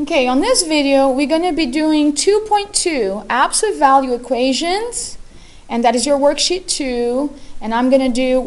Okay, on this video, we're going to be doing 2.2 absolute value equations, and that is your worksheet 2, and I'm going to do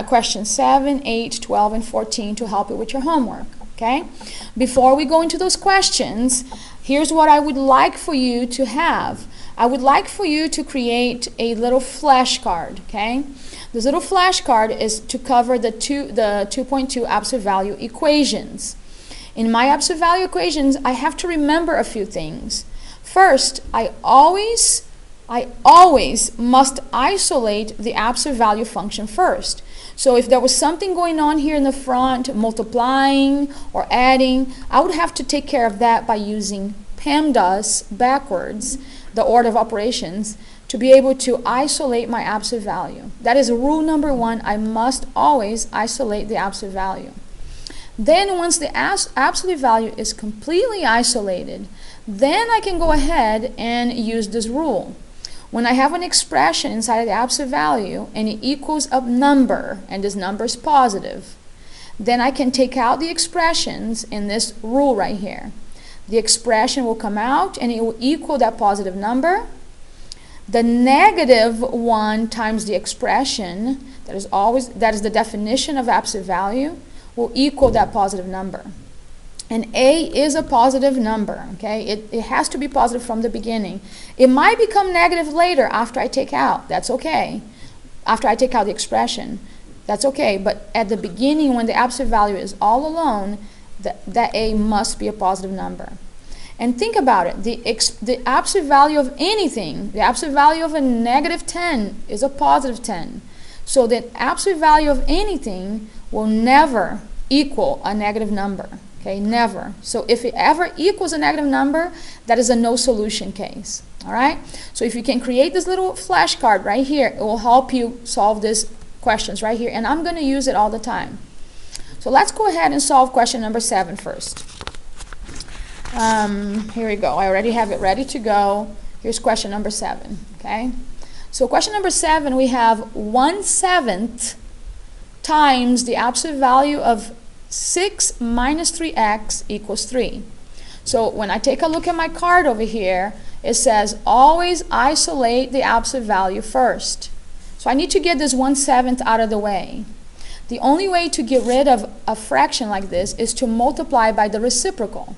questions 7, 8, 12, and 14 to help you with your homework, okay? Before we go into those questions, here's what I would like for you to have. I would like for you to create a little flashcard, okay? This little flashcard is to cover the 2.2 absolute value equations. In my absolute value equations, I have to remember a few things. First, I always must isolate the absolute value function first. So if there was something going on here in the front, multiplying or adding, I would have to take care of that by using PEMDAS backwards, the order of operations, to be able to isolate my absolute value. That is rule number 1. I must always isolate the absolute value. Then once the absolute value is completely isolated, then I can go ahead and use this rule. When I have an expression inside of the absolute value and it equals a number, and this number is positive, then I can take out the expressions in this rule right here. The expression will come out and it will equal that positive number. The negative 1 times the expression, that is the definition of absolute value, will equal that positive number. And A is a positive number, okay? It has to be positive from the beginning. It might become negative later after I take out. That's okay. After I take out the expression, that's okay. But at the beginning, when the absolute value is all alone, that A must be a positive number. And think about it. The absolute value of anything, the absolute value of a negative 10 is a positive 10. So the absolute value of anything will never equal a negative number, okay? Never. So if it ever equals a negative number, that is a no solution case, all right? So if you can create this little flashcard right here, it will help you solve these questions right here, and I'm going to use it all the time. So let's go ahead and solve question number 7 first. Here we go. I already have it ready to go. Here's question number 7, okay? So question number 7, we have 1/7 times the absolute value of 6 minus 3x equals 3. So when I take a look at my card over here, it says always isolate the absolute value first. So I need to get this 1/7 out of the way. The only way to get rid of a fraction like this is to multiply by the reciprocal.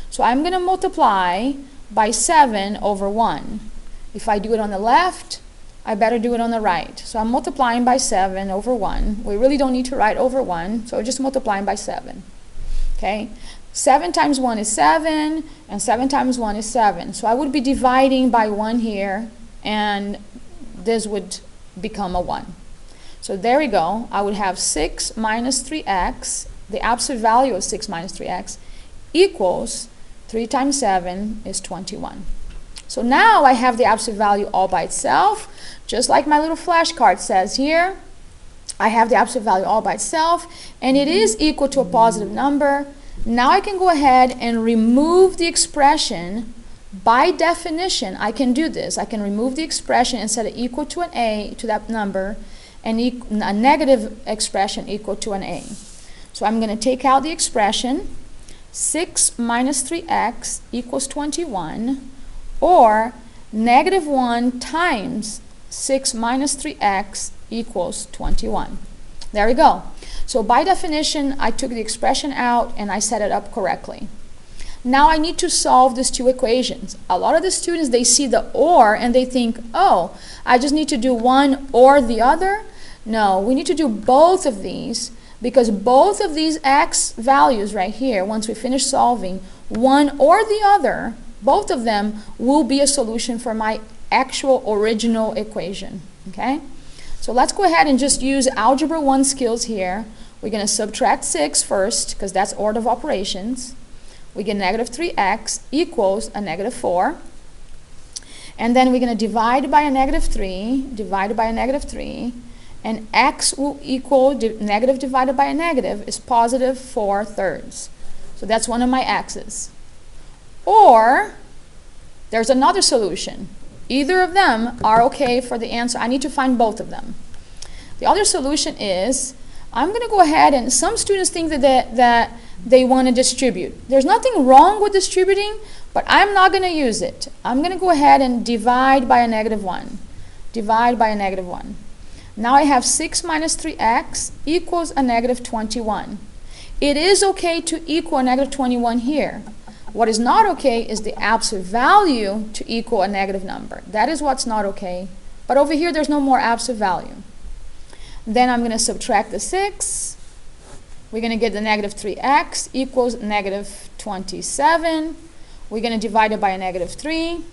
So I'm going to multiply by 7 over 1. If I do it on the left, I better do it on the right. So I'm multiplying by 7 over 1. We really don't need to write over 1, so just multiplying by 7. Okay? 7 times 1 is 7, and 7 times 1 is 7. So I would be dividing by 1 here, and this would become a 1. So there we go. I would have 6 minus 3x, the absolute value of 6 minus 3x, equals 3 times 7 is 21. So now I have the absolute value all by itself, just like my little flashcard says here. I have the absolute value all by itself, and it is equal to a positive number. Now I can go ahead and remove the expression. By definition, I can do this. I can remove the expression and set it equal to an A to that number, and a negative expression equal to an A. So I'm going to take out the expression. 6 minus 3x equals 21. Or negative 1 times 6 minus 3x equals 21. There we go. So by definition, I took the expression out and I set it up correctly. Now I need to solve these two equations. A lot of the students, they see the or and they think, oh, I just need to do one or the other. No, we need to do both of these, because both of these x values right here, once we finish solving, one or the other, both of them will be a solution for my actual original equation, okay? So let's go ahead and just use Algebra 1 skills here. We're going to subtract 6 first, because that's order of operations. We get negative 3x equals a negative 4. And then we're going to divide by a negative 3, divided by a negative 3. And x will equal negative divided by a negative is positive 4/3. So that's one of my x's. Or there's another solution. Either of them are okay for the answer. I need to find both of them. The other solution is I'm going to go ahead, and some students think that they want to distribute. There's nothing wrong with distributing, but I'm not going to use it. I'm going to go ahead and divide by a -1. Divide by a -1. Now I have 6 minus 3x equals a -21. It is okay to equal a -21 here. What is not okay is the absolute value to equal a negative number. That is what's not okay. But over here, there's no more absolute value. Then I'm going to subtract the 6. We're going to get the -3x equals -27. We're going to divide it by a -3.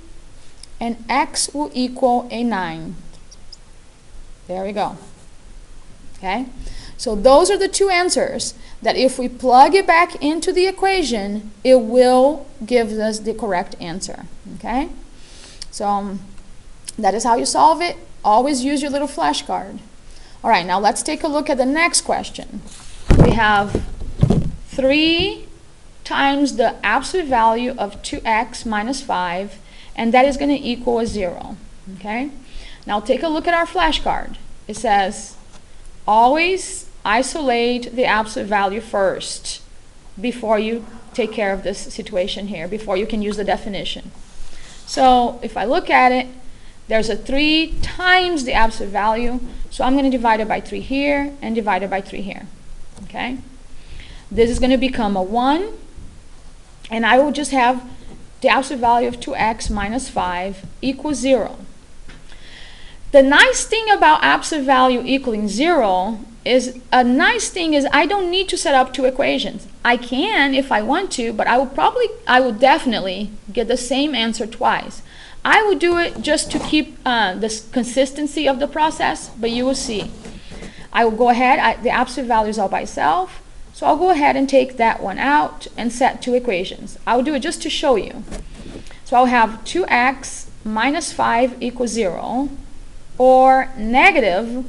And x will equal a 9. There we go. Okay? So those are the two answers that if we plug it back into the equation, it will give us the correct answer. Okay? So that is how you solve it. Always use your little flashcard. All right, now let's take a look at the next question. We have 3 times the absolute value of 2x minus 5, and that is going to equal a 0. Okay? Now take a look at our flashcard. It says, always isolate the absolute value first before you take care of this situation here, before you can use the definition. So if I look at it, there's a 3 times the absolute value, so I'm going to divide it by 3 here and divide it by 3 here. Okay? This is going to become a 1, and I will just have the absolute value of 2x minus 5 equals 0. The nice thing about absolute value equaling 0 is, I don't need to set up 2 equations. I can if I want to, but I will definitely get the same answer twice. I would do it just to keep this consistency of the process, but you will see. I will go ahead, the absolute value is all by itself, so I'll go ahead and take that one out and set 2 equations. I will do it just to show you. So I'll have 2x minus 5 equals 0, or negative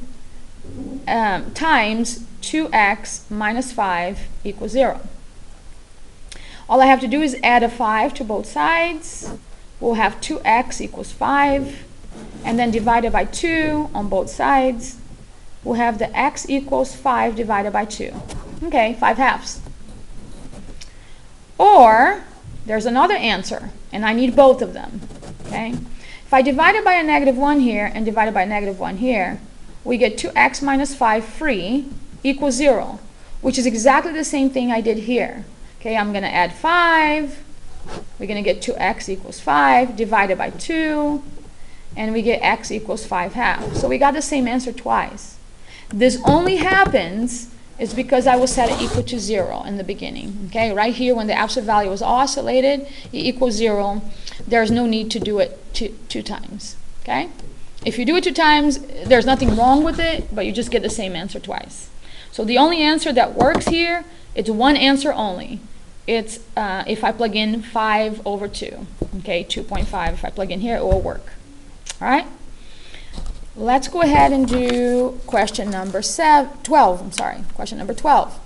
times 2x minus 5 equals 0. All I have to do is add a 5 to both sides. We'll have 2x equals 5, and then divided by 2 on both sides. We'll have the x equals 5 divided by 2. Okay, 5/2. Or, there's another answer, and I need both of them. Okay? If I divide it by a -1 here and divide it by a -1 here, we get 2x minus 5 free equals 0, which is exactly the same thing I did here. Okay, I'm going to add 5. We're going to get 2x equals 5 divided by 2, and we get x equals 5/2. So we got the same answer twice. This only happens is because I will set it equal to 0 in the beginning. Okay, right here when the absolute value was oscillated, it equals 0. There's no need to do it two times. Okay? If you do it 2 times, there's nothing wrong with it, but you just get the same answer twice. So the only answer that works here, it's one answer only. It's if I plug in 5 over 2. Okay, 2.5. If I plug in here, it will work. All right? Let's go ahead and do question number 12. I'm sorry, question number 12.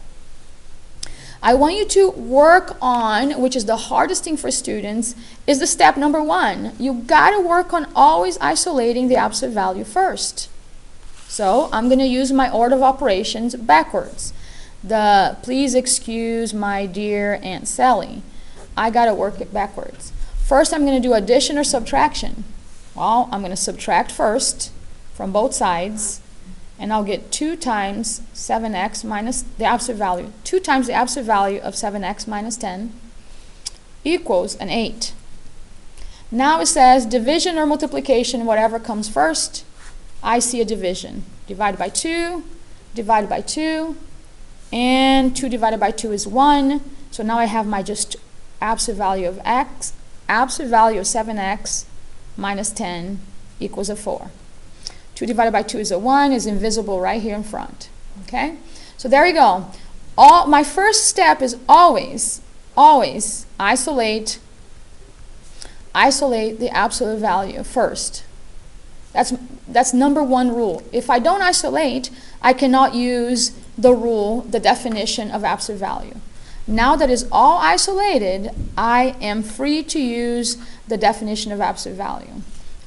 I want you to work on, which is the hardest thing for students, is the step number 1. You got to work on always isolating the absolute value first. So I'm going to use my order of operations backwards. Please excuse my dear Aunt Sally. I got to work it backwards. First, I'm going to do addition or subtraction. Well, I'm going to subtract first from both sides, and I'll get 2 times 7x minus the absolute value. 2 times the absolute value of 7x minus 10 equals an 8. Now it says division or multiplication, whatever comes first. I see a division. Divided by 2, divided by 2, and 2 divided by 2 is 1. So now I have my just absolute value of x. Absolute value of 7x minus 10 equals a 4. 2 divided by 2 is a 1, is invisible right here in front. Okay? So there you go. My first step is always isolate the absolute value first. That's number 1 rule. If I don't isolate, I cannot use the rule, the definition of absolute value. Now that is all isolated, I am free to use the definition of absolute value.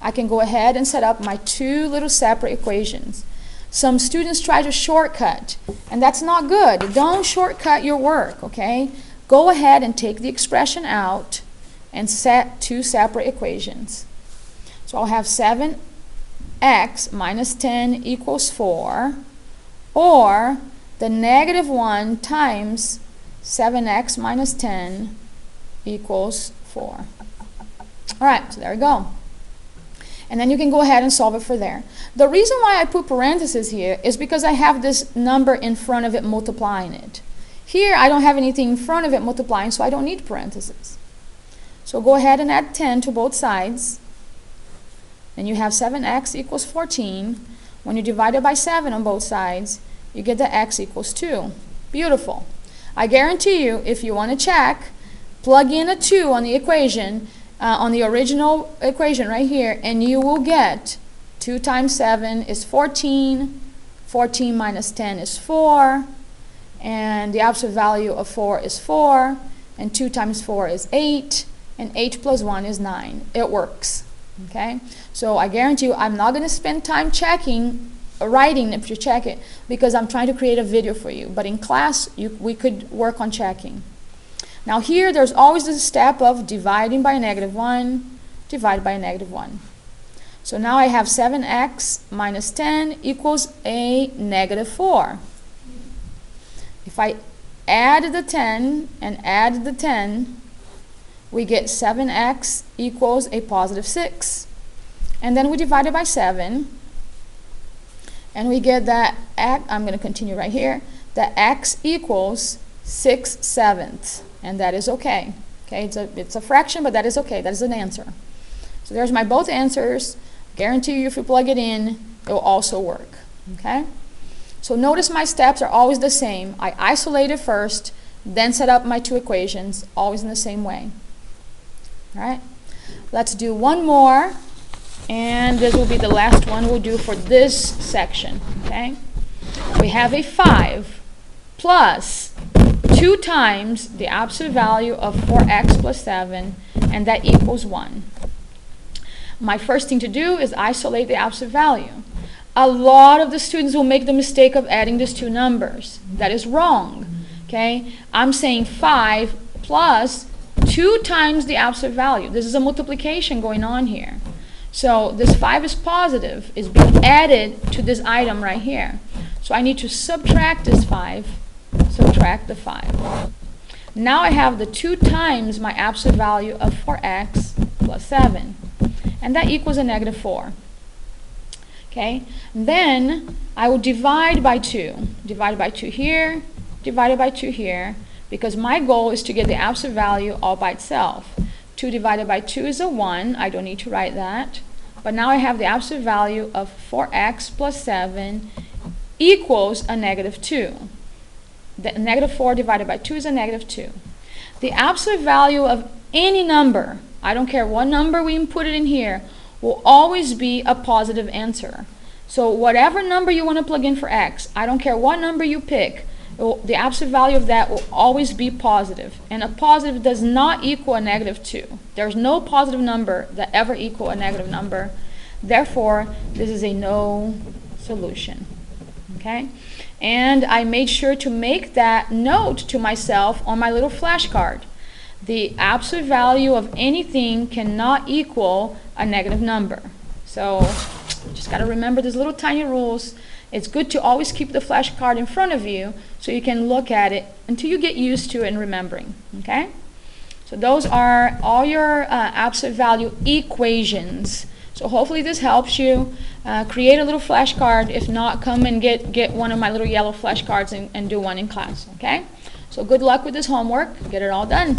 I can go ahead and set up my 2 little separate equations. some students try to shortcut, and that's not good. Don't shortcut your work, okay? Go ahead and take the expression out and set two separate equations. So I'll have 7x minus 10 equals 4, or the negative 1 times 7x minus 10 equals 4. All right, so there we go. And then you can go ahead and solve it for there. The reason why I put parentheses here is because I have this number in front of it multiplying it. Here I don't have anything in front of it multiplying, so I don't need parentheses. So go ahead and add 10 to both sides. Then you have 7x equals 14. When you divide it by 7 on both sides, you get that x equals 2. Beautiful. I guarantee you, if you want to check, plug in a 2 on the equation, on the original equation right here, and you will get 2 times 7 is 14, 14 minus 10 is 4, and the absolute value of 4 is 4, and 2 times 4 is 8, and 8 plus 1 is 9. It works. Okay? So I guarantee you I'm not going to spend time checking, writing if you check it, because I'm trying to create a video for you. But in class, we could work on checking. Now here, there's always the step of dividing by a negative 1, divided by a negative 1. So now I have 7x minus 10 equals a negative 4. If I add the 10 and add the 10, we get 7x equals a positive 6. And then we divide it by 7, and we get that, I'm going to continue right here, that x equals 6/7. And that is okay. Okay, it's a fraction, but that is okay. That is an answer. So there's my both answers. Guarantee you if you plug it in, it will also work. Okay? So notice my steps are always the same. I isolate it first, then set up my two equations, always in the same way. All right? Let's do one more, and this will be the last one we'll do for this section. Okay? We have a 5 plus 2 times the absolute value of 4x plus 7, and that equals 1. My first thing to do is isolate the absolute value. A lot of the students will make the mistake of adding these two numbers. That is wrong. Okay? I'm saying 5 plus 2 times the absolute value. This is a multiplication going on here. So this 5 is positive, is being added to this item right here. So I need to subtract this 5. Subtract the 5. Now I have the 2 times my absolute value of 4x plus 7. And that equals a negative 4. Okay? Then I will divide by 2. Divide by 2 here, divided by 2 here, because my goal is to get the absolute value all by itself. 2 divided by 2 is a 1. I don't need to write that. But now I have the absolute value of 4x plus 7 equals a negative 2. The negative 4 divided by 2 is a negative 2. The absolute value of any number, I don't care what number we input it in here, will always be a positive answer. So whatever number you want to plug in for x, I don't care what number you pick, the absolute value of that will always be positive. And a positive does not equal a negative 2. There's no positive number that ever equal a negative number. Therefore, this is a no solution. Okay? And I made sure to make that note to myself on my little flashcard. The absolute value of anything cannot equal a negative number. So you just got to remember these little tiny rules. It's good to always keep the flashcard in front of you so you can look at it until you get used to it and remembering. Okay? So those are all your absolute value equations. So hopefully this helps you. Create a little flashcard. If not, come and get one of my little yellow flashcards and do one in class. Okay? So good luck with this homework. Get it all done.